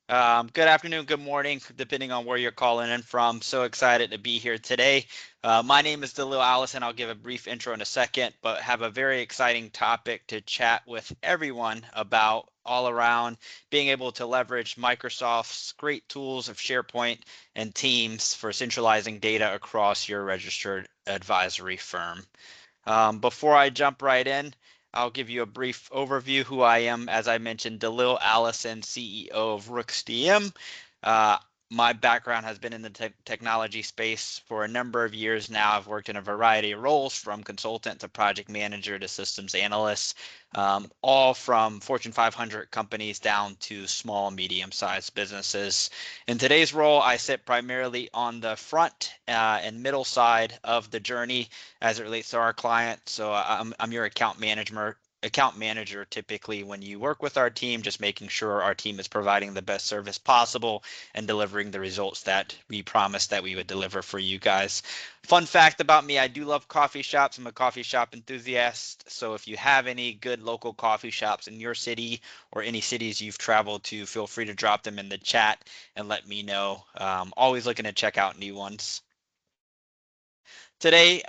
Good afternoon, good morning, depending on where you're calling in from. So excited to be here today. My name is Dalil Allison. I'll give a brief intro in a second, but have a very exciting topic to chat with everyone about all around being able to leverage Microsoft's great tools of SharePoint and Teams for centralizing data across your registered advisory firm. Before I jump right in, I'll give you a brief overview who I am. As I mentioned, Dalil Allison, CEO of Rooks DM. Uh, my background has been in the technology space for a number of years now. I've worked in a variety of roles, from consultant to project manager to systems analyst, all from Fortune 500 companies down to small, medium-sized businesses. In today's role, I sit primarily on the front and middle side of the journey as it relates to our client. So I'm your account manager typically when you work with our team, just making sure our team is providing the best service possible and delivering the results that we promised that we would deliver for you guys. Fun fact about me, I do love coffee shops. I'm a coffee shop enthusiast. So if you have any good local coffee shops in your city or any cities you've traveled to, feel free to drop them in the chat and let me know. Always looking to check out new ones. Today,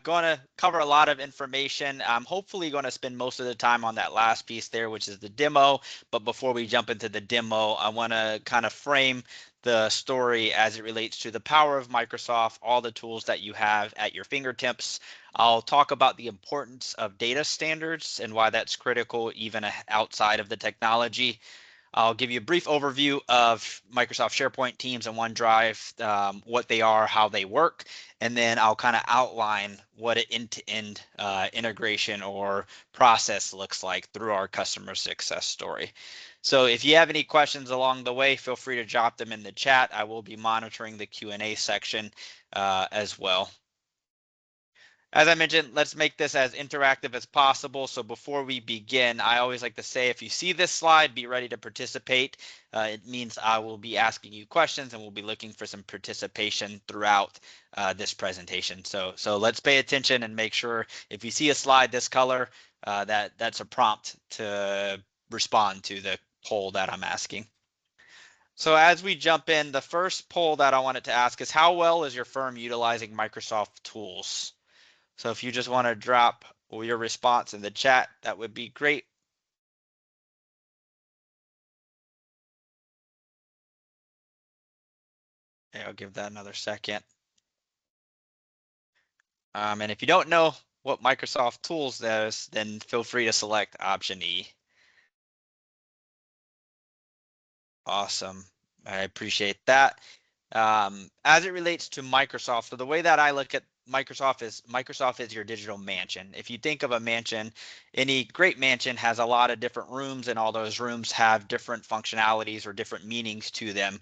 going to cover a lot of information. I'm hopefully going to spend most of the time on that last piece there, which is the demo. But before we jump into the demo, I want to kind of frame the story as it relates to the power of Microsoft, all the tools that you have at your fingertips. I'll talk about the importance of data standards and why that's critical even outside of the technology. I'll give you a brief overview of Microsoft SharePoint, Teams, and OneDrive, what they are, how they work, and then I'll kind of outline what an end-to-end integration or process looks like through our customer success story. So if you have any questions along the way, feel free to drop them in the chat. I will be monitoring the Q&A section as well. As I mentioned, let's make this as interactive as possible. So before we begin, I always like to say, if you see this slide, be ready to participate. It means I will be asking you questions and we'll be looking for some participation throughout this presentation. So let's pay attention and make sure if you see a slide this color, that's a prompt to respond to the poll that I'm asking. So as we jump in, the first poll that I wanted to ask is, how well is your firm utilizing Microsoft tools? So if you just want to drop your response in the chat, that would be great. Okay, I'll give that another second. And if you don't know what Microsoft Tools does, then feel free to select option E. Awesome. I appreciate that. As it relates to Microsoft, so the way that I look at Microsoft is your digital mansion. If you think of a mansion, any great mansion has a lot of different rooms, and all those rooms have different functionalities or different meanings to them.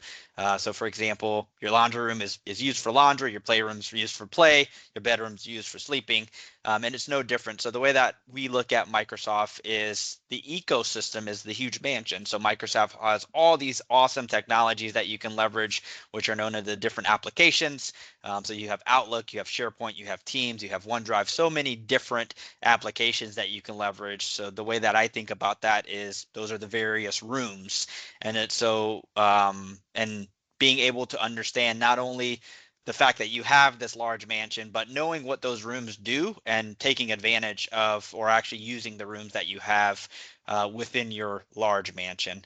So for example, your laundry room is used for laundry, your playroom's used for play, your bedroom's used for sleeping, and it's no different. So the way that we look at Microsoft is the ecosystem is the huge mansion. So Microsoft has all these awesome technologies that you can leverage, which are known as the different applications. So you have Outlook, you have SharePoint, you have Teams, you have OneDrive, so many different applications that you can leverage. So the way that I think about that is those are the various rooms. And it's so, and being able to understand not only the fact that you have this large mansion, but knowing what those rooms do and taking advantage of or actually using the rooms that you have within your large mansion.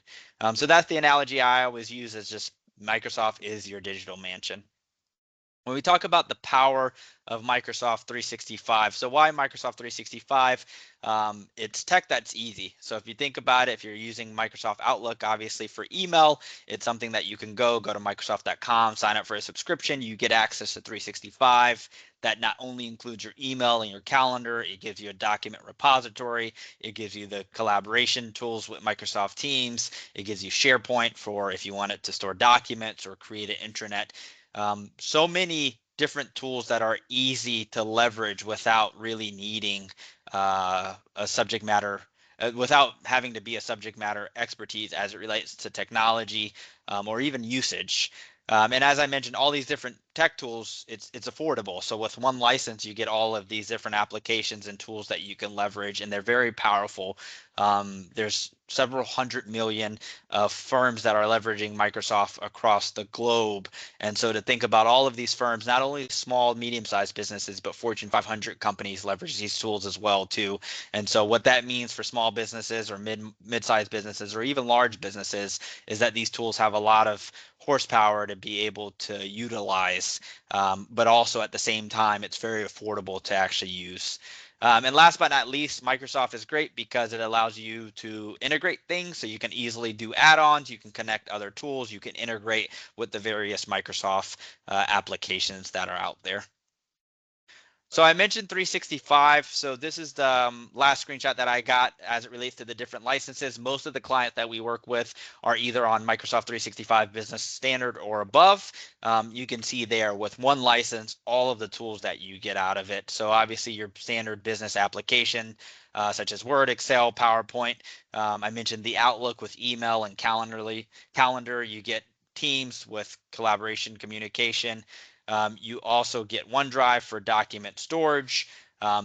So that's the analogy I always use, is just Microsoft is your digital mansion. When we talk about the power of Microsoft 365, so why Microsoft 365? It's tech that's easy. So if you think about it, if you're using Microsoft Outlook, obviously for email, it's something that you can go to Microsoft.com, sign up for a subscription, you get access to 365. That not only includes your email and your calendar, it gives you a document repository, it gives you the collaboration tools with Microsoft Teams, it gives you SharePoint for if you want it to store documents or create an intranet. So many different tools that are easy to leverage without really needing a subject matter, without having to be a subject matter expertise as it relates to technology or even usage. And as I mentioned, all these different tech tools, it's affordable. So with one license, you get all of these different applications and tools that you can leverage, and they're very powerful. There's several 100 million firms that are leveraging Microsoft across the globe. And so to think about all of these firms, not only small, medium-sized businesses, but Fortune 500 companies leverage these tools as well too. And so what that means for small businesses or mid-sized businesses or even large businesses is that these tools have a lot of horsepower to be able to utilize, but also at the same time, it's very affordable to actually use. And last but not least, Microsoft is great because it allows you to integrate things, so you can easily do add-ons, you can connect other tools, you can integrate with the various Microsoft applications that are out there. So I mentioned 365. So this is the last screenshot that I got as it relates to the different licenses. Most of the clients that we work with are either on Microsoft 365 Business Standard or above. You can see there with one license, all of the tools that you get out of it. So obviously your standard business application, such as Word, Excel, PowerPoint. I mentioned the Outlook with email and Calendly. Calendar, you get Teams with collaboration, communication. You also get OneDrive for document storage.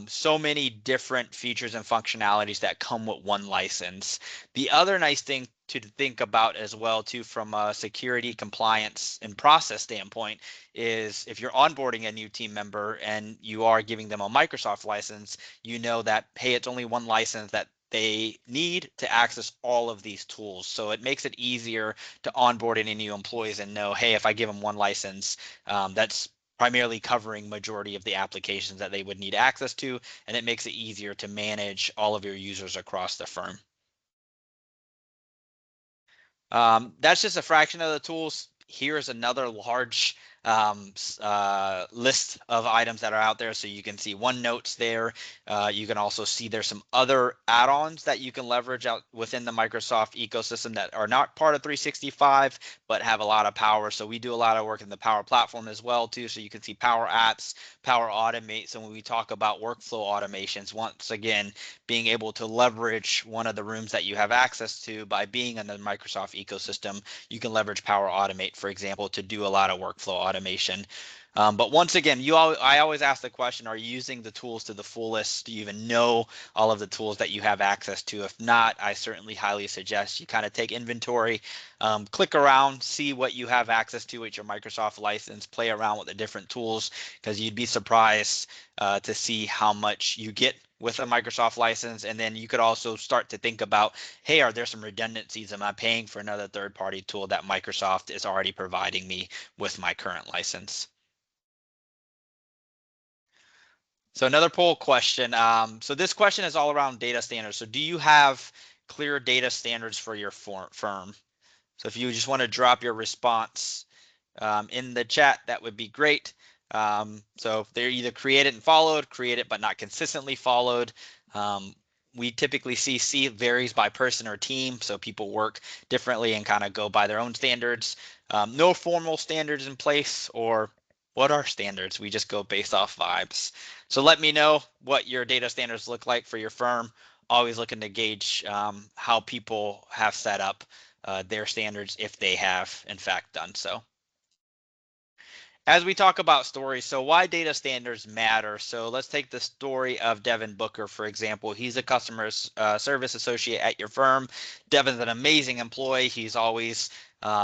So many different features and functionalities that come with one license. The other nice thing to think about as well too from a security, compliance, and process standpoint is if you're onboarding a new team member and you are giving them a Microsoft license, you know that, hey, it's only one license that they need to access all of these tools. So it makes it easier to onboard any new employees and know, hey, if I give them one license, that's primarily covering majority of the applications that they would need access to, and it makes it easier to manage all of your users across the firm. That's just a fraction of the tools. Here's another large list of items that are out there. So you can see OneNote's there. You can also see there's some other add-ons that you can leverage out within the Microsoft ecosystem that are not part of 365, but have a lot of power. So we do a lot of work in the Power Platform as well too. So you can see Power Apps, Power Automate. So when we talk about workflow automations, once again, being able to leverage one of the rooms that you have access to by being in the Microsoft ecosystem, you can leverage Power Automate, for example, to do a lot of workflow automation. But once again, I always ask the question, are you using the tools to the fullest? Do you even know all of the tools that you have access to? If not, I certainly highly suggest you kind of take inventory, click around, see what you have access to with your Microsoft license, play around with the different tools, because you'd be surprised to see how much you get with a Microsoft license. And then you could also start to think about, hey, are there some redundancies? Am I paying for another third-party tool that Microsoft is already providing me with my current license? So another poll question. So this question is all around data standards. So do you have clear data standards for your firm? So if you just want to drop your response in the chat, that would be great. So they're either created and followed, created but not consistently followed. We typically see varies by person or team, so people work differently and kind of go by their own standards. No formal standards in place, or what are standards? We just go based off vibes. So let me know what your data standards look like for your firm. Always looking to gauge how people have set up their standards if they have in fact done so. As we talk about stories, so why data standards matter. So let's take the story of Devin Booker, for example. He's a customer service associate at your firm. Devin's an amazing employee. He's always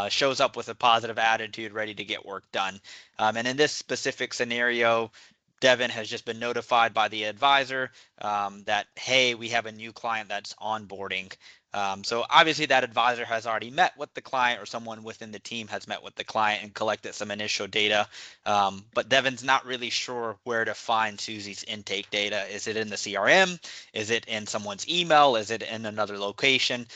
shows up with a positive attitude, ready to get work done. And in this specific scenario, Devin has just been notified by the advisor that, hey, we have a new client that's onboarding. So obviously that advisor has already met with the client, or someone within the team has met with the client and collected some initial data. But Devin's not really sure where to find Susie's intake data. Is it in the CRM? Is it in someone's email? Is it in another location?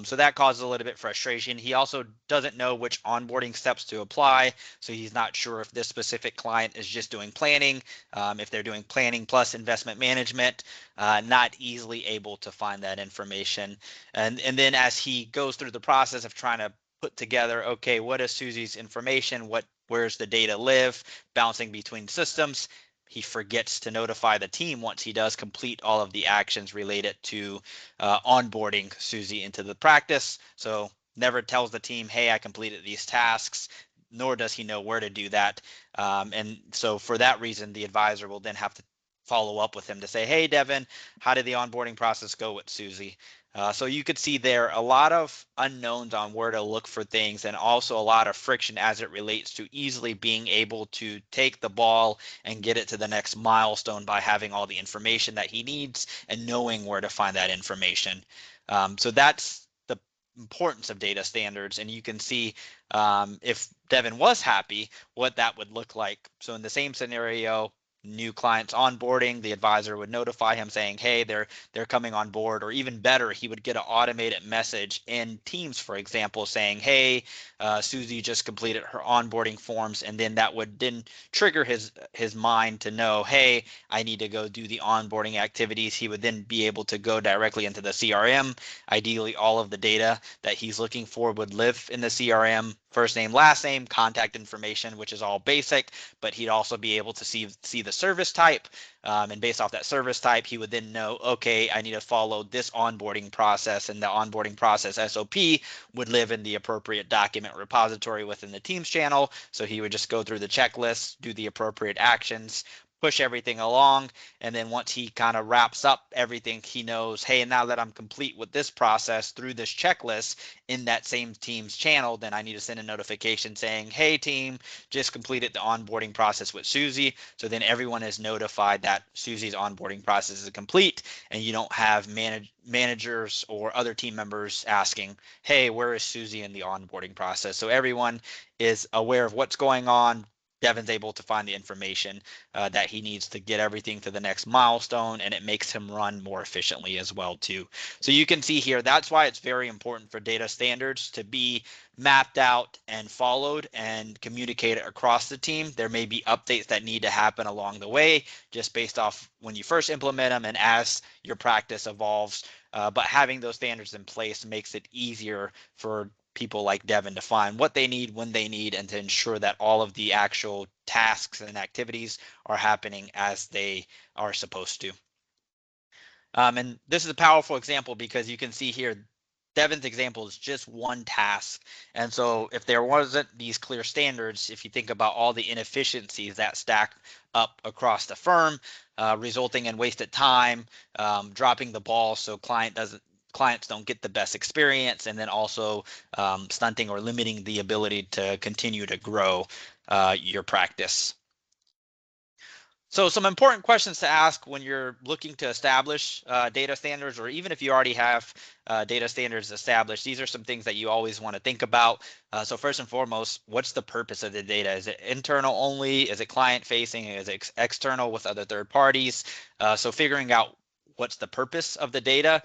So that causes a little bit of frustration. He also doesn't know which onboarding steps to apply. So he's not sure if this specific client is just doing planning, if they're doing planning plus investment management, not easily able to find that information. And then as he goes through the process of trying to put together, okay, what is Susie's information? Where's the data live? Bouncing between systems. He forgets to notify the team once he does complete all of the actions related to onboarding Susie into the practice. So never tells the team, hey, I completed these tasks. nor does he know where to do that. And so for that reason, the advisor will then have to follow up with him to say, hey, Devin, how did the onboarding process go with Susie? So you could see there a lot of unknowns on where to look for things, and also a lot of friction as it relates to easily being able to take the ball and get it to the next milestone by having all the information that he needs and knowing where to find that information. So that's the importance of data standards, and you can see if Devin was happy, what that would look like. So in the same scenario, new clients onboarding, the advisor would notify him saying, hey, they're coming on board, or even better, he would get an automated message in Teams, for example, saying, hey, Susie just completed her onboarding forms, and then that would then trigger his mind to know, hey, I need to go do the onboarding activities. He would then be able to go directly into the CRM. Ideally, all of the data that he's looking for would live in the CRM, first name, last name, contact information, which is all basic, but he'd also be able to see the service type, and based off that service type, he would then know, okay, I need to follow this onboarding process, and the onboarding process SOP would live in the appropriate document repository within the Teams channel. So he would just go through the checklist, do the appropriate actions, push everything along, and then once he kind of wraps up everything, he knows, hey, now that I'm complete with this process through this checklist in that same Teams channel, then I need to send a notification saying, hey, team, just completed the onboarding process with Susie. So then everyone is notified that Susie's onboarding process is complete, and you don't have managers or other team members asking, hey, where is Susie in the onboarding process? So everyone is aware of what's going on. Devin's able to find the information that he needs to get everything to the next milestone, and it makes him run more efficiently as well too. So you can see here, that's why it's very important for data standards to be mapped out and followed and communicated across the team. There may be updates that need to happen along the way, just based off when you first implement them and as your practice evolves. But having those standards in place makes it easier for people like Devin to find what they need when they need, and to ensure that all of the actual tasks and activities are happening as they are supposed to. And this is a powerful example because you can see here, Devin's example is just one task. And so if there wasn't these clear standards, if you think about all the inefficiencies that stack up across the firm, resulting in wasted time, dropping the ball so clients don't get the best experience, and then also stunting or limiting the ability to continue to grow your practice. So some important questions to ask when you're looking to establish data standards, or even if you already have data standards established, these are some things that you always want to think about. So first and foremost, what's the purpose of the data? Is it internal only? Is it client facing? Is it external with other third parties? So figuring out what's the purpose of the data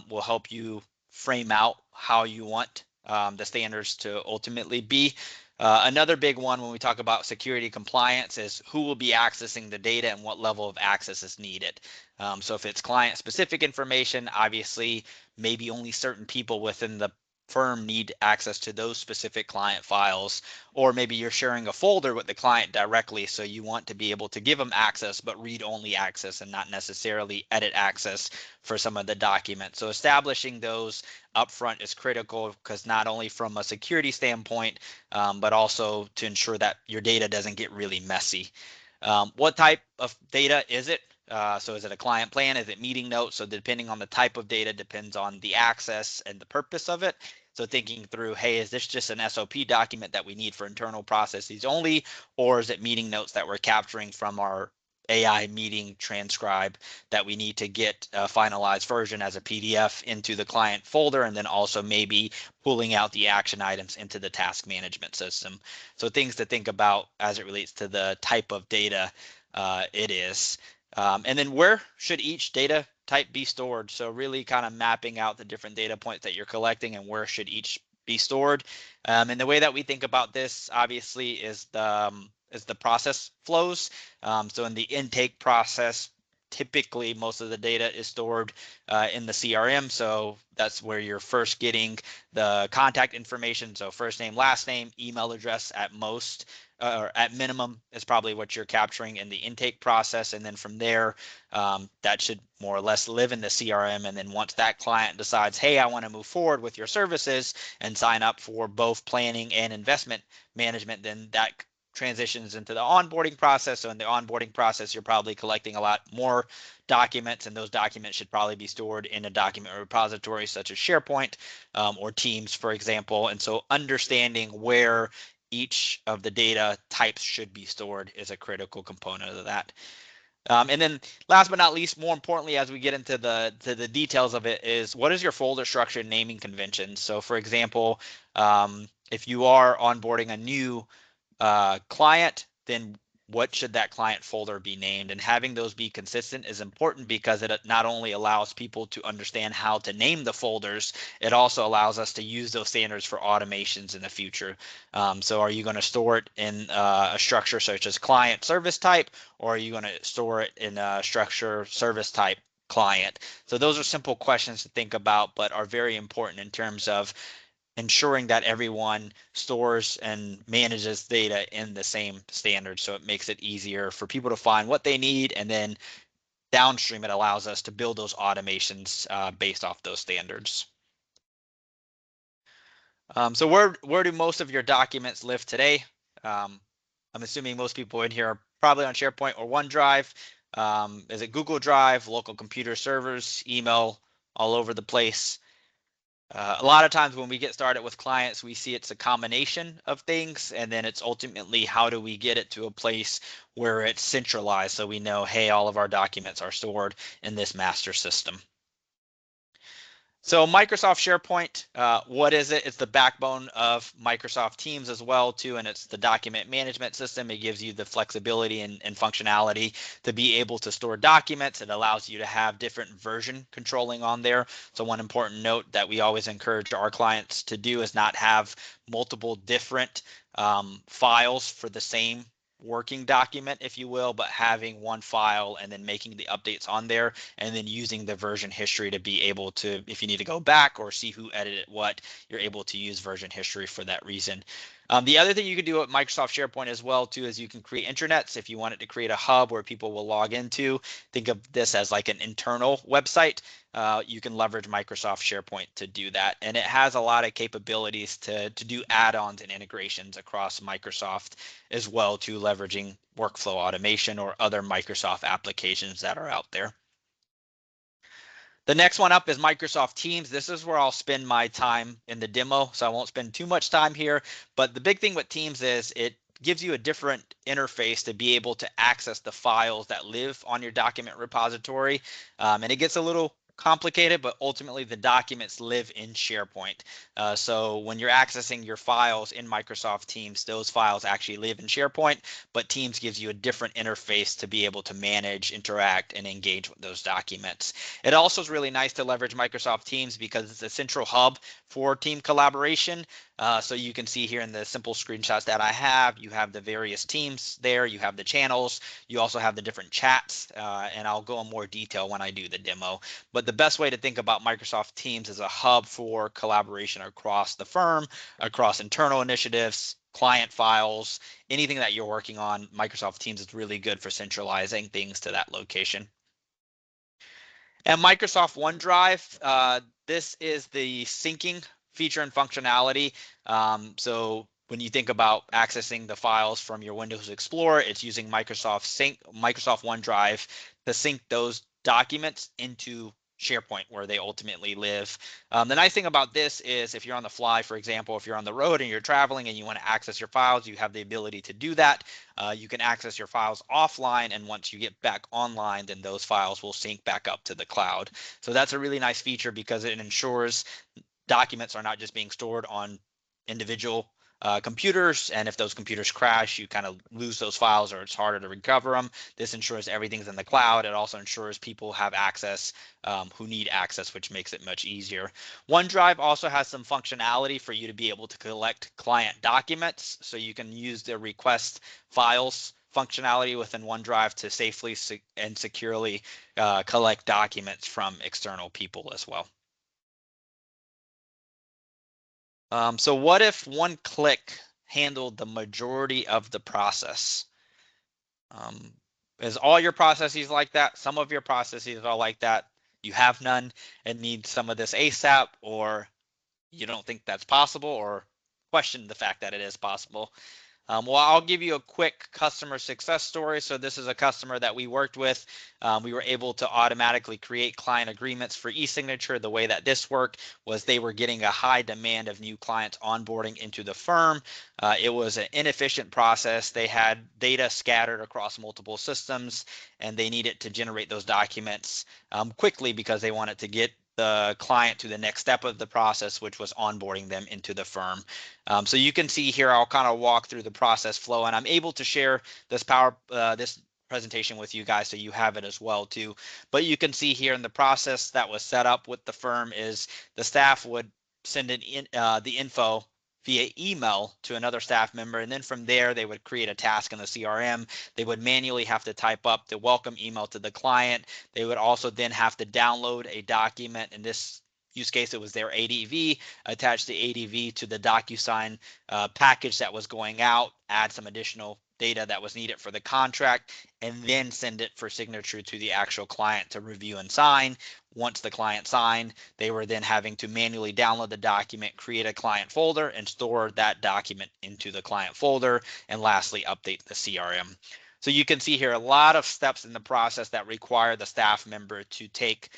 will help you frame out how you want the standards to ultimately be. Another big one when we talk about security compliance is who will be accessing the data and what level of access is needed. So if it's client specific information, obviously maybe only certain people within the firm need access to those specific client files, or maybe you're sharing a folder with the client directly, so you want to be able to give them access, but read only access and not necessarily edit access for some of the documents. So establishing those upfront is critical, because not only from a security standpoint, but also to ensure that your data doesn't get really messy. What type of data is it? So is it a client plan? Is it meeting notes? So depending on the type of data depends on the access and the purpose of it. So thinking through, hey, is this just an SOP document that we need for internal processes only, or is it meeting notes that we're capturing from our AI meeting transcribe that we need to get a finalized version as a PDF into the client folder, and then also maybe pulling out the action items into the task management system. So things to think about as it relates to the type of data it is. And then where should each data type be stored? So really kind of mapping out the different data points that you're collecting and where should each be stored. And the way that we think about this obviously is the process flows. So in the intake process, typically most of the data is stored in the CRM. So that's where you're first getting the contact information. So first name, last name, email address at most, or at minimum is probably what you're capturing in the intake process. And then from there, that should more or less live in the CRM. And then once that client decides, hey, I want to move forward with your services and sign up for both planning and investment management, then that transitions into the onboarding process. So in the onboarding process, you're probably collecting a lot more documents, and those documents should probably be stored in a document repository such as SharePoint or Teams, for example. And so understanding where each of the data types should be stored is a critical component of that. And then last but not least, more importantly, as we get into the details of it, is what is your folder structure and naming conventions? So for example, if you are onboarding a new client, then what should that client folder be named? And having those be consistent is important because it not only allows people to understand how to name the folders, it also allows us to use those standards for automations in the future. So are you going to store it in a structure such as client service type, or are you going to store it in a structure service type client? So those are simple questions to think about, but are very important in terms of ensuring that everyone stores and manages data in the same standard. So it makes it easier for people to find what they need, and then downstream it allows us to build those automations based off those standards. So where do most of your documents live today? I'm assuming most people in here are probably on SharePoint or OneDrive. Is it Google Drive, local computer servers, email, all over the place? A lot of times when we get started with clients, we see it's a combination of things, and then it's ultimately how do we get it to a place where it's centralized so we know, hey, all of our documents are stored in this master system. So Microsoft SharePoint, what is it? It's the backbone of Microsoft Teams as well too, and it's the document management system. It gives you the flexibility and functionality to be able to store documents. It allows you to have different version controlling on there. So one important note that we always encourage our clients to do is not have multiple different files for the same working document, if you will, but having one file and then making the updates on there, and then using the version history to be able to, if you need to go back or see who edited what, you're able to use version history for that reason. The other thing you can do with Microsoft SharePoint as well too is you can create intranets. If you wanted to create a hub where people will log into, think of this as like an internal website. You can leverage Microsoft SharePoint to do that, and it has a lot of capabilities to do add-ons and integrations across Microsoft as well, to leveraging workflow automation or other Microsoft applications that are out there. The next one up is Microsoft Teams. This is where I'll spend my time in the demo, so I won't spend too much time here. But the big thing with Teams is it gives you a different interface to be able to access the files that live on your document repository. And it gets a little complicated, but ultimately the documents live in SharePoint. So when you're accessing your files in Microsoft Teams, those files actually live in SharePoint, but Teams gives you a different interface to be able to manage, interact, and engage with those documents. It also is really nice to leverage Microsoft Teams because it's a central hub for team collaboration. So you can see here in the simple screenshots that I have, you have the various teams there, you have the channels, you also have the different chats, and I'll go in more detail when I do the demo. But the best way to think about Microsoft Teams is a hub for collaboration across the firm, across internal initiatives, client files, anything that you're working on. Microsoft Teams is really good for centralizing things to that location. And Microsoft OneDrive, this is the syncing feature and functionality. So when you think about accessing the files from your Windows Explorer, it's using Microsoft OneDrive to sync those documents into SharePoint, where they ultimately live. The nice thing about this is if you're on the fly, for example, if you're on the road and you're traveling and you want to access your files, you have the ability to do that. You can access your files offline, and once you get back online, then those files will sync back up to the cloud. So that's a really nice feature because it ensures documents are not just being stored on individual computers, and if those computers crash, you kind of lose those files or it's harder to recover them. This ensures everything's in the cloud. It also ensures people have access who need access, which makes it much easier. OneDrive also has some functionality for you to be able to collect client documents, so you can use the request files functionality within OneDrive to safely and securely collect documents from external people as well. So what if one click handled the majority of the process? Is all your processes like that? Some of your processes are like that. You have none and need some of this ASAP, or you don't think that's possible, or question the fact that it is possible. Well, I'll give you a quick customer success story. So this is a customer that we worked with. We were able to automatically create client agreements for e-signature. The way that this worked was they were getting a high demand of new clients onboarding into the firm. It was an inefficient process. They had data scattered across multiple systems, and they needed to generate those documents quickly because they wanted to get the client to the next step of the process, which was onboarding them into the firm. So you can see here, I'll kind of walk through the process flow, and I'm able to share this this presentation with you guys so you have it as well too. But you can see here in the process that was set up with the firm is the staff would send the info via email to another staff member, and then from there they would create a task in the CRM. They would manually have to type up the welcome email to the client. They would also then have to download a document. In this use case, it was their ADV, attach the ADV to the DocuSign package that was going out, add some additional data that was needed for the contract, and then send it for signature to the actual client to review and sign. Once the client signed, they were then having to manually download the document, create a client folder, and store that document into the client folder, and lastly, update the CRM. So you can see here a lot of steps in the process that require the staff member to take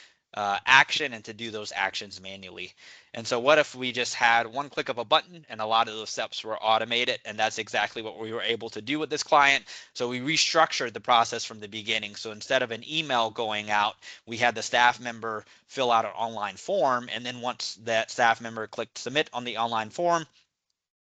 action and to do those actions manually. And so what if we just had one click of a button and a lot of those steps were automated? And that's exactly what we were able to do with this client. So we restructured the process from the beginning. So instead of an email going out, we had the staff member fill out an online form. And then once that staff member clicked submit on the online form,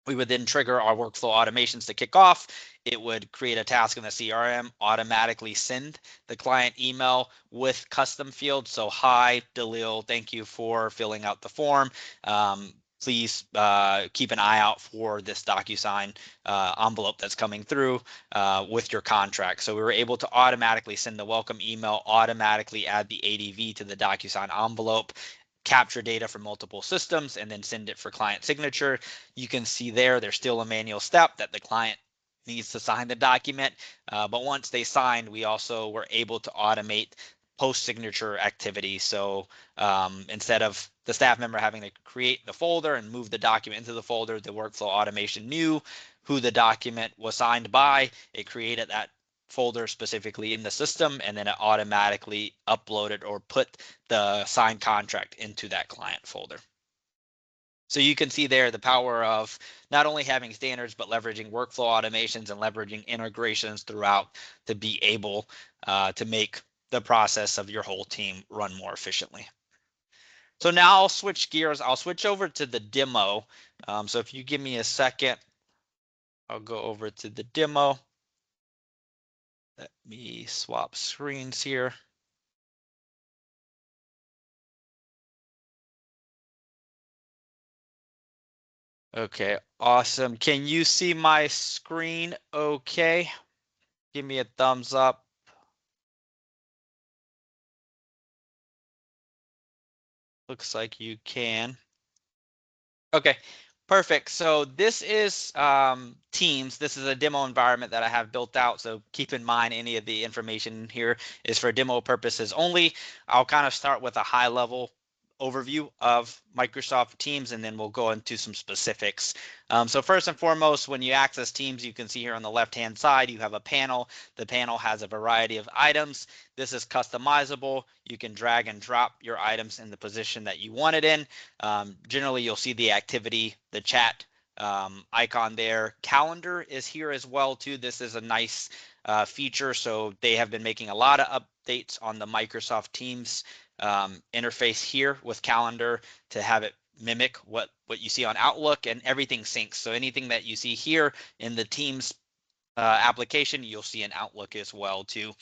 we would then trigger our workflow automations to kick off. It would create a task in the CRM, automatically send the client email with custom fields. So, hi, Dalil, thank you for filling out the form. Please keep an eye out for this DocuSign envelope that's coming through with your contract. So we were able to automatically send the welcome email, automatically add the ADV to the DocuSign envelope, capture data from multiple systems, and then send it for client signature. You can see there's still a manual step that the client needs to sign the document. But once they signed, we also were able to automate post-signature activity. So instead of the staff member having to create the folder and move the document into the folder, the workflow automation knew who the document was signed by. It created that folder specifically in the system, and then it automatically uploaded or put the signed contract into that client folder. So you can see there the power of not only having standards, but leveraging workflow automations and leveraging integrations throughout to be able to make the process of your whole team run more efficiently. So now I'll switch gears. I'll switch over to the demo. So if you give me a second, I'll go over to the demo. Let me swap screens here. Okay, awesome. Can you see my screen okay? Give me a thumbs up. Looks like you can. Okay, perfect. So this is Teams. This is a demo environment that I have built out. So keep in mind any of the information here is for demo purposes only. I'll kind of start with a high level overview of Microsoft Teams, and then we'll go into some specifics. So first and foremost, when you access Teams, you can see here on the left-hand side, you have a panel. The panel has a variety of items. This is customizable. You can drag and drop your items in the position that you want it in. Generally, you'll see the activity, the chat icon there. Calendar is here as well too. This is a nice feature. So they have been making a lot of updates on the Microsoft Teams interface here with Calendar to have it mimic what you see on Outlook, and everything syncs. So anything that you see here in the Teams application, you'll see in Outlook as well too.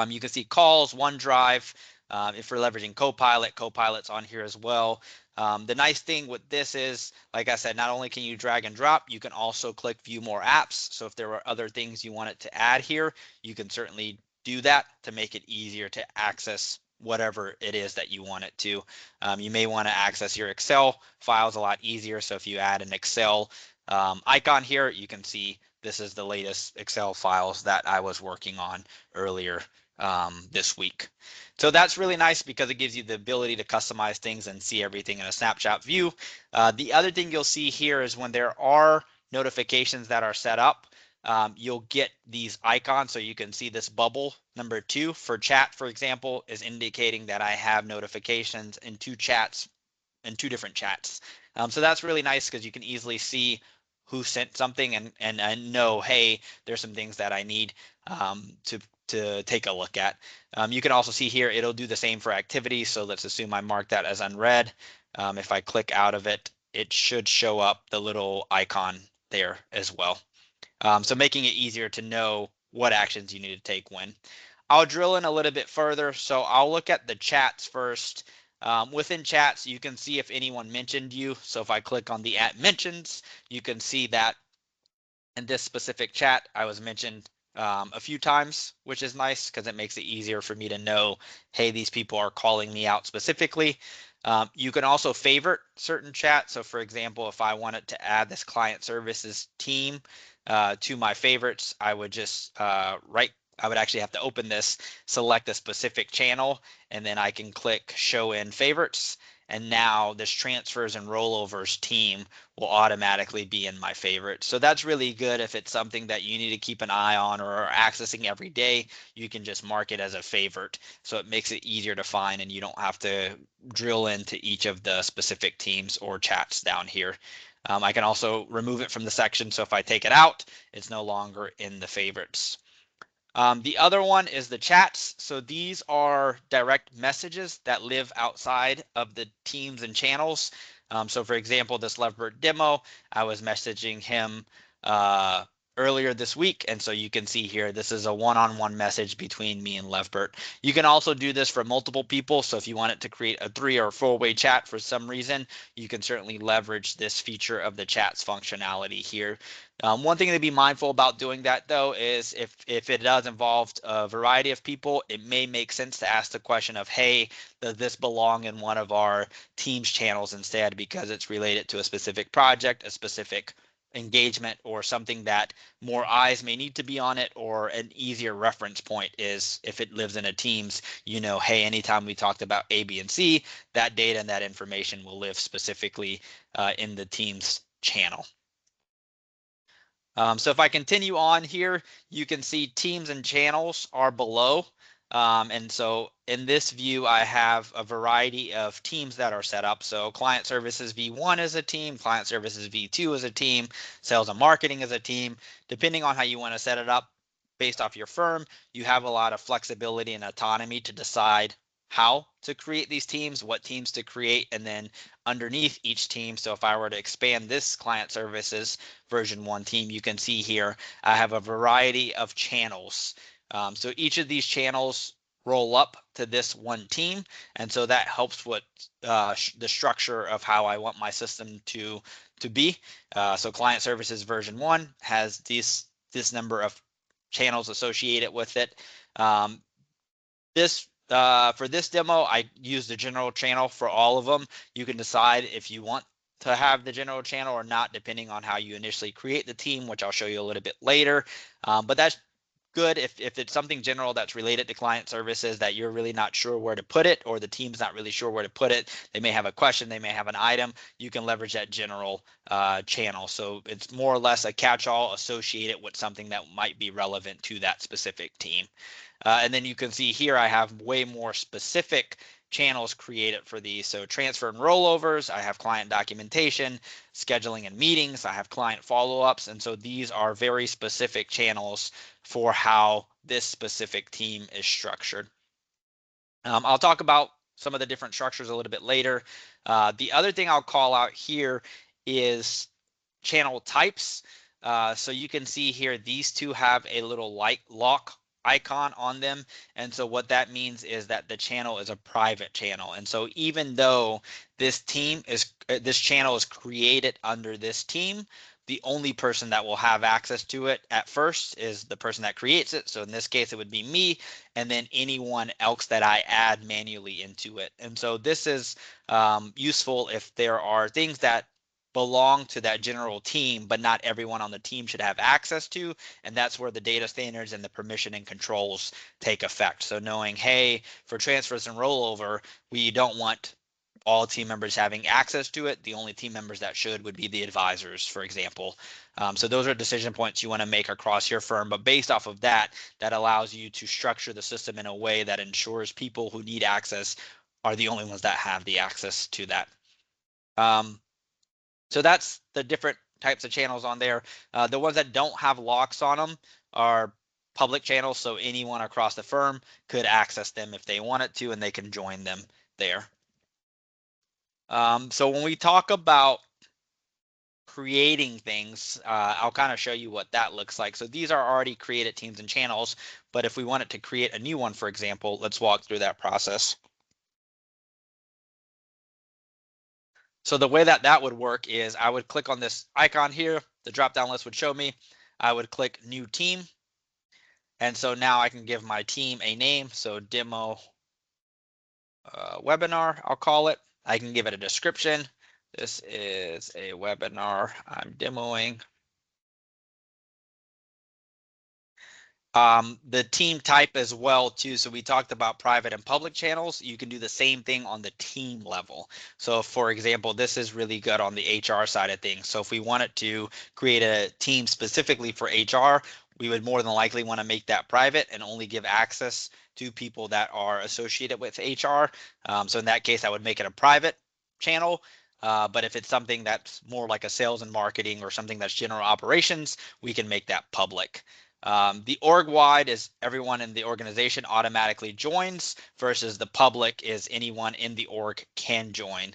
You can see calls, OneDrive, If we're leveraging Copilot, Copilot's on here as well. The nice thing with this is, like I said, not only can you drag and drop, you can also click view more apps. So if there were other things you wanted to add here, you can certainly do that to make it easier to access whatever it is that you want it to. You may want to access your Excel files a lot easier. So if you add an Excel icon here, you can see this is the latest Excel files that I was working on earlier this week. So that's really nice because it gives you the ability to customize things and see everything in a snapshot view. The other thing you'll see here is when there are notifications that are set up, you'll get these icons. So you can see this bubble number 2 for chat, for example, is indicating that I have notifications in 2 chats, in 2 different chats. So that's really nice because you can easily see who sent something and know, hey, there's some things that I need to take a look at. You can also see here, it'll do the same for activities. So let's assume I mark that as unread. If I click out of it, it should show up the little icon there as well. So making it easier to know what actions you need to take when. I'll drill in a little bit further. So I'll look at the chats first. Within chats, you can see if anyone mentioned you. So if I click on the @mentions, you can see that in this specific chat, I was mentioned a few times, which is nice because it makes it easier for me to know, hey, these people are calling me out specifically. You can also favorite certain chats. So for example, if I wanted to add this client services team to my favorites, I would just I would actually have to open this, select a specific channel, and then I can click show in favorites. And now this transfers and rollovers team will automatically be in my favorites. So that's really good if it's something that you need to keep an eye on or are accessing every day. You can just mark it as a favorite. So it makes it easier to find and you don't have to drill into each of the specific teams or chats down here. I can also remove it from the section. So if I take it out, it's no longer in the favorites. The other one is the chats. So these are direct messages that live outside of the teams and channels. So for example, this Lovebird demo, I was messaging him earlier this week. And so you can see here, this is a one-on-one message between me and Lovebird. You can also do this for multiple people. So if you wanted to create a 3 or 4-way chat for some reason, you can certainly leverage this feature of the chats functionality here. One thing to be mindful about doing that, though, is if it does involve a variety of people, it may make sense to ask the question of, hey, does this belong in one of our Teams channels instead because it's related to a specific project, a specific engagement, or something that more eyes may need to be on it, or an easier reference point is if it lives in a Teams, you know, hey, anytime we talked about A, B, and C, that data and that information will live specifically in the Teams channel. So if I continue on here, you can see teams and channels are below. And so in this view, I have a variety of teams that are set up. So client services V1 is a team, client services V2 is a team, sales and marketing is a team. Depending on how you want to set it up based off your firm, you have a lot of flexibility and autonomy to decide how to create these teams, what teams to create, and then underneath each team. So if I were to expand this client services version 1 team, you can see here, I have a variety of channels. So each of these channels roll up to this one team. And so that helps with the structure of how I want my system to be. So client services version 1 has this number of channels associated with it. For this demo, I use the general channel for all of them. You can decide if you want to have the general channel or not, depending on how you initially create the team, which I'll show you a little bit later. But that's good if it's something general that's related to client services that you're really not sure where to put it, or the team's not really sure where to put it. They may have a question, they may have an item. You can leverage that general channel. So it's more or less a catch-all associated with something that might be relevant to that specific team. And then you can see here, I have way more specific channels created for these. So transfer and rollovers, I have client documentation, scheduling and meetings, I have client follow-ups. And so these are very specific channels for how this specific team is structured. I'll talk about some of the different structures a little bit later. The other thing I'll call out here is channel types. So you can see here, these two have a little lock icon on them. And so what that means is that the channel is a private channel. And so even though this channel is created under this team, the only person that will have access to it at first is the person that creates it. So in this case, it would be me, and then anyone else that I add manually into it. And so this is useful if there are things that belong to that general team, but not everyone on the team should have access to. And that's where the data standards and the permission and controls take effect. So knowing, hey, for transfers and rollover, we don't want all team members having access to it. The only team members that should would be the advisors, for example. So those are decision points you want to make across your firm. But based off of that, that allows you to structure the system in a way that ensures people who need access are the only ones that have the access to that. So that's the different types of channels on there. The ones that don't have locks on them are public channels, so anyone across the firm could access them if they wanted to, and they can join them there. So when we talk about creating things, I'll kind of show you what that looks like. So these are already created teams and channels, but if we wanted to create a new one, for example, let's walk through that process. So the way that that would work is I would click on this icon here, the drop-down list would show me. I would click new team. And so now I can give my team a name. So demo webinar, I'll call it. I can give it a description. This is a webinar I'm demoing. The team type as well too. So we talked about private and public channels. You can do the same thing on the team level. So for example, this is really good on the HR side of things. So if we wanted to create a team specifically for HR, we would more than likely want to make that private and only give access to people that are associated with HR. So in that case, I would make it a private channel. But if it's something that's more like a sales and marketing or something that's general operations, we can make that public. The org-wide is everyone in the organization automatically joins versus the public is anyone in the org can join.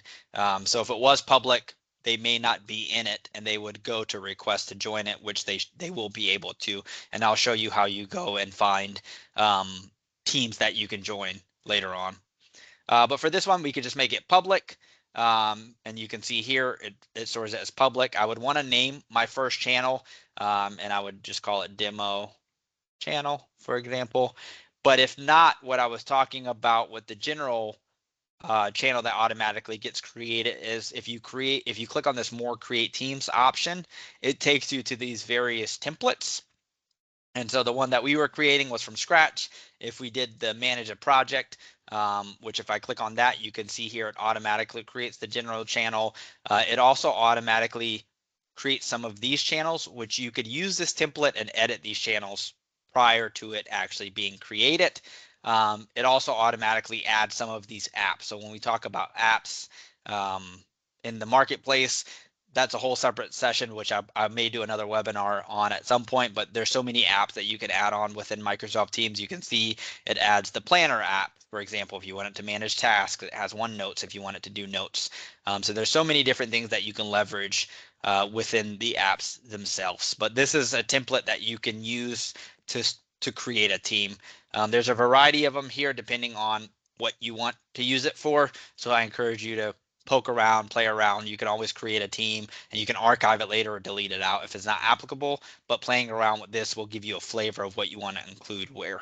So if it was public, they may not be in it and they would go to request to join it, which they will be able to. And I'll show you how you go and find teams that you can join later on. But for this one, we could just make it public. And you can see here, it stores it as public. I would want to name my first channel, and I would just call it demo channel, for example. But if not, what I was talking about with the general channel that automatically gets created is if you click on this more create teams option, it takes you to these various templates. And so the one that we were creating was from scratch. If we did the manage a project, which if I click on that, you can see here it automatically creates the general channel. It also automatically creates some of these channels, which you could use this template and edit these channels prior to it actually being created. It also automatically adds some of these apps. So when we talk about apps in the marketplace, that's a whole separate session, which I may do another webinar on at some point, but there's so many apps that you can add on within Microsoft Teams. You can see it adds the planner app, for example, if you want it to manage tasks. It has OneNotes if you want it to do notes. So there's so many different things that you can leverage within the apps themselves. But this is a template that you can use to create a team. There's a variety of them here depending on what you want to use it for. So I encourage you to poke around, play around. You can always create a team and you can archive it later or delete it out if it's not applicable, but playing around with this will give you a flavor of what you want to include where.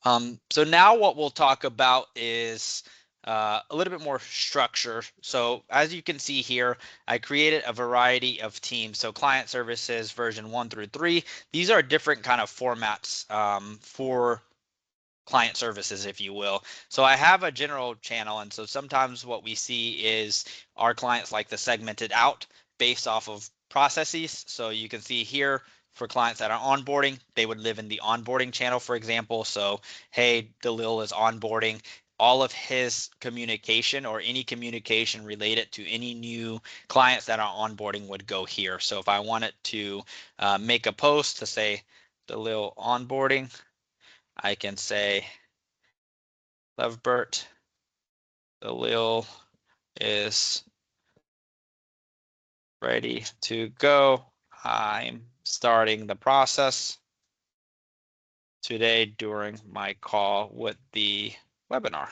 So now what we'll talk about is a little bit more structure. So as you can see here, I created a variety of teams. So client services version 1 through 3. These are different kind of formats for client services, if you will. So I have a general channel, and so sometimes what we see is our clients like to segment it out based off of processes. So you can see here for clients that are onboarding, they would live in the onboarding channel, for example. So, hey, Dalil is onboarding. All of his communication or any communication related to any new clients that are onboarding would go here. So if I wanted to make a post to say Dalil onboarding, I can say, Lovebert, Dalil is ready to go. I'm starting the process. today during my call with the webinar,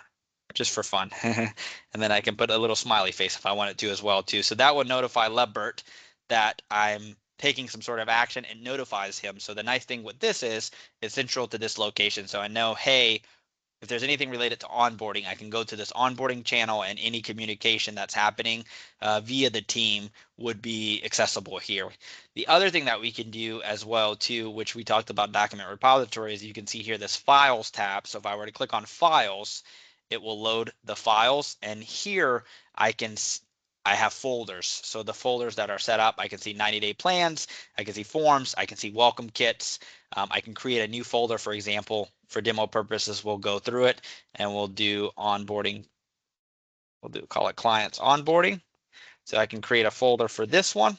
just for fun. And then I can put a little smiley face if I wanted to as well too. So that would notify Lebert that I'm taking some sort of action and notifies him. So the nice thing with this is it's central to this location. So I know, hey, if there's anything related to onboarding, I can go to this onboarding channel, and any communication that's happening via the team would be accessible here. The other thing that we can do as well too, which we talked about document repositories, you can see here this files tab. So if I were to click on files, it will load the files, and here I have folders. So the folders that are set up, I can see 90-day plans, I can see forms, I can see welcome kits. I can create a new folder, for example, for demo purposes. We'll go through it and we'll do onboarding. Call it clients onboarding. So I can create a folder for this one.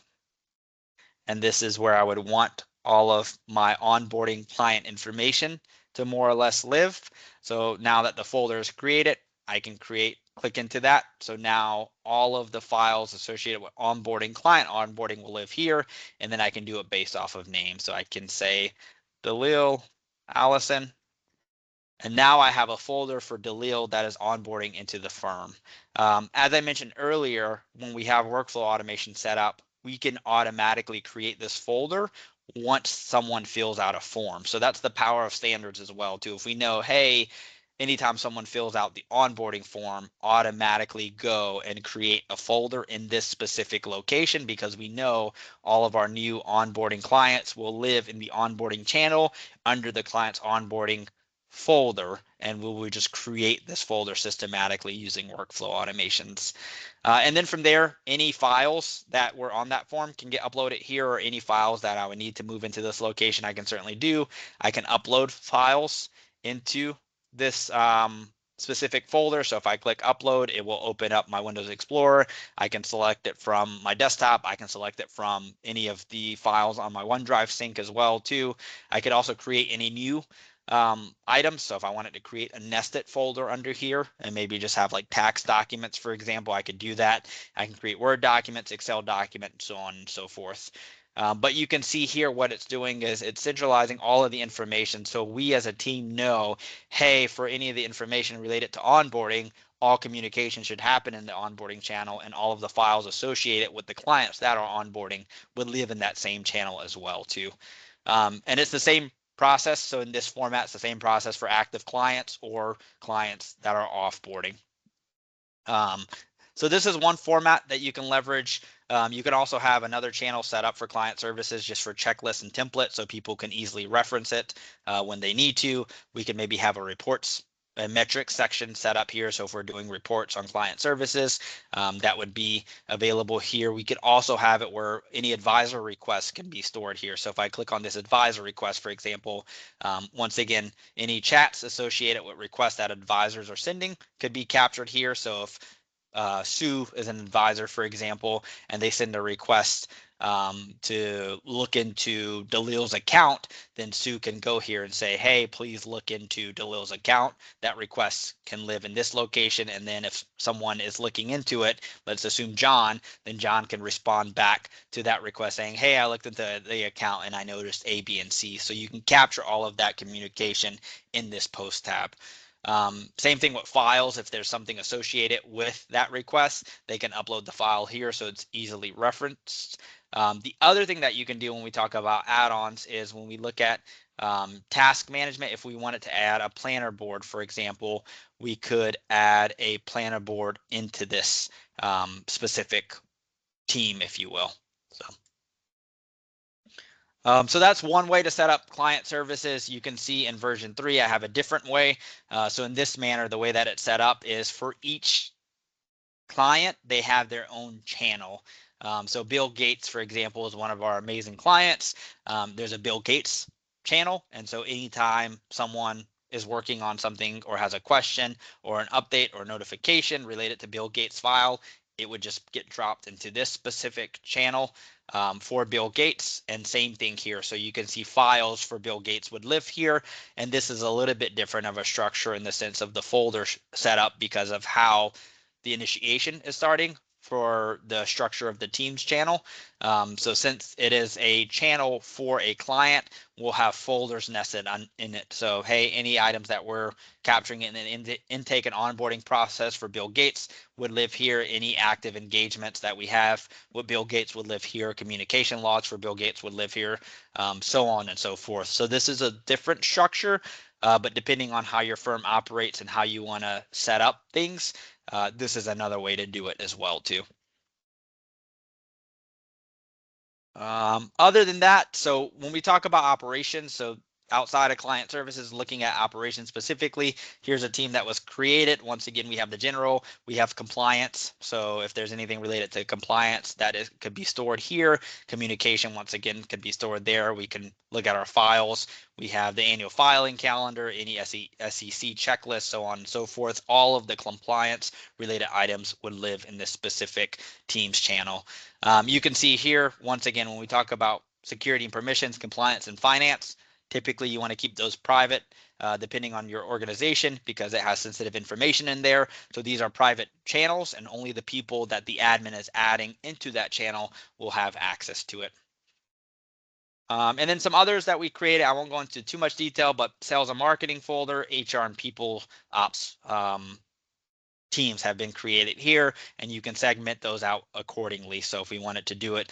And this is where I would want all of my onboarding client information to more or less live. So now that the folder is created, I can click into that. So now all of the files associated with onboarding, client onboarding will live here. And then I can do it based off of name. So I can say Dalil Allison. And now I have a folder for Dalil that is onboarding into the firm. As I mentioned earlier, when we have workflow automation set up, we can automatically create this folder once someone fills out a form. So that's the power of standards as well too. If we know, hey, anytime someone fills out the onboarding form, automatically go and create a folder in this specific location, because we know all of our new onboarding clients will live in the onboarding channel under the client's onboarding folder, and we will just create this folder systematically using workflow automations. And then from there, any files that were on that form can get uploaded here, or any files that I would need to move into this location, I can certainly do. I can upload files into this specific folder. So if I click upload, it will open up my Windows Explorer. I can select it from my desktop. I can select it from any of the files on my OneDrive sync as well too. I could also create any new items. So if I wanted to create a nested folder under here and maybe just have like tax documents, for example, I could do that. I can create Word documents, Excel documents, so on and so forth. But you can see here what it's doing is it's centralizing all of the information. So we as a team know, hey, for any of the information related to onboarding, all communication should happen in the onboarding channel, and all of the files associated with the clients that are onboarding would live in that same channel as well too. And it's the same process. So in this format, it's the same process for active clients or clients that are offboarding. So this is one format that you can leverage. You can also have another channel set up for client services just for checklists and templates, so people can easily reference it when they need to. We can maybe have a reports and metrics section set up here. So if we're doing reports on client services, that would be available here. We could also have it where any advisor requests can be stored here. So if I click on this advisor request, for example, once again, any chats associated with requests that advisors are sending could be captured here. So if Sue is an advisor, for example, and they send a request to look into Dalil's account, then Sue can go here and say, hey, please look into Dalil's account. That request can live in this location. And then if someone is looking into it, let's assume John, then John can respond back to that request saying, hey, I looked into the account and I noticed A, B, and C. So you can capture all of that communication in this post tab. Same thing with files. If there's something associated with that request, they can upload the file here so it's easily referenced. The other thing that you can do when we talk about add-ons is when we look at task management. If we wanted to add a planner board, for example, we could add a planner board into this specific team, if you will. So that's one way to set up client services. You can see in version 3, I have a different way. So in this manner, the way that it's set up is for each client, they have their own channel. So Bill Gates, for example, is one of our amazing clients. There's a Bill Gates channel. And so anytime someone is working on something or has a question or an update or notification related to Bill Gates' file, it would just get dropped into this specific channel for Bill Gates, and same thing here. So you can see files for Bill Gates would live here, and this is a little bit different of a structure in the sense of the folder setup because of how the initiation is starting for the structure of the Teams channel. So since it is a channel for a client, we'll have folders nested in it. So hey, any items that we're capturing in an intake and onboarding process for Bill Gates would live here. Any active engagements that we have with Bill Gates would live here. Communication logs for Bill Gates would live here, so on and so forth. So this is a different structure, but depending on how your firm operates and how you want to set up things, this is another way to do it as well too. Other than that, so when we talk about operations, so outside of client services, looking at operations specifically, here's a team that was created. Once again, we have the general, we have compliance. So if there's anything related to compliance, could be stored here. Communication, once again, could be stored there. We can look at our files. We have the annual filing calendar, any SEC checklist, so on and so forth. All of the compliance related items would live in this specific Teams channel. You can see here, once again, when we talk about security and permissions, compliance and finance, typically you want to keep those private, depending on your organization, because it has sensitive information in there. So these are private channels, and only the people that the admin is adding into that channel will have access to it. And then some others that we created, I won't go into too much detail, but sales and marketing folder, HR and people ops teams have been created here, and you can segment those out accordingly. So if we wanted to do it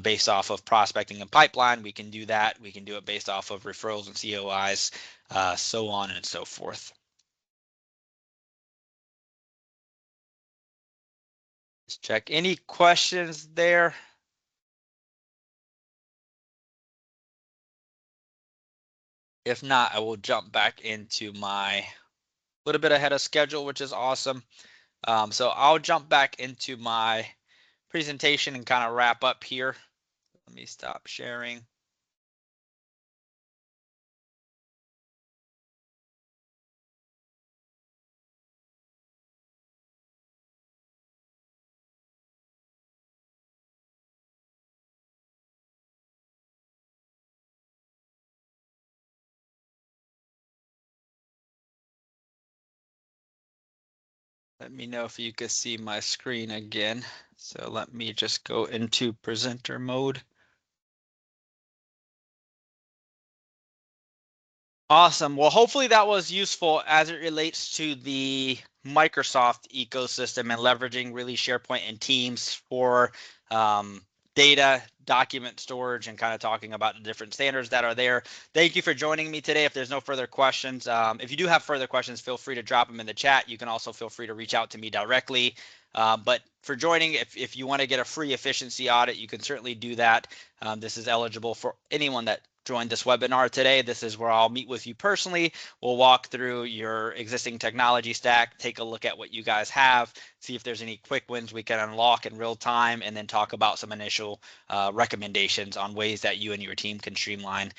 based off of prospecting and pipeline, we can do that. We can do it based off of referrals and COIs, so on and so forth. Let's check any questions there. If not, I will jump back into my little bit ahead of schedule, which is awesome. So I'll jump back into my presentation and kind of wrap up here. Let me stop sharing. Let me know if you can see my screen again. So let me just go into presenter mode. Awesome. Well, hopefully that was useful as it relates to the Microsoft ecosystem and leveraging really SharePoint and Teams for data, document storage, and kind of talking about the different standards that are there. Thank you for joining me today. If there's no further questions, if you do have further questions, feel free to drop them in the chat. You can also feel free to reach out to me directly. But for joining, if you want to get a free efficiency audit, you can certainly do that. This is eligible for anyone that joined this webinar today. This is where I'll meet with you personally. We'll walk through your existing technology stack, take a look at what you guys have, see if there's any quick wins we can unlock in real time, and then talk about some initial recommendations on ways that you and your team can streamline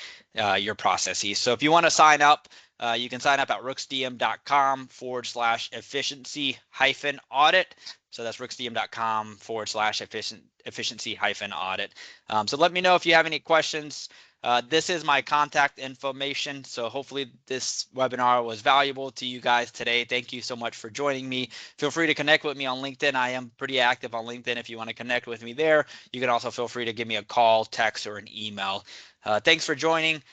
your processes. So if you want to sign up, you can sign up at rooksdm.com/efficiency-audit. So that's rooksdm.com/efficiency-audit. So let me know if you have any questions. This is my contact information. So hopefully this webinar was valuable to you guys today. Thank you so much for joining me. Feel free to connect with me on LinkedIn. I am pretty active on LinkedIn. If you want to connect with me there, you can also feel free to give me a call, text, or an email. Thanks for joining.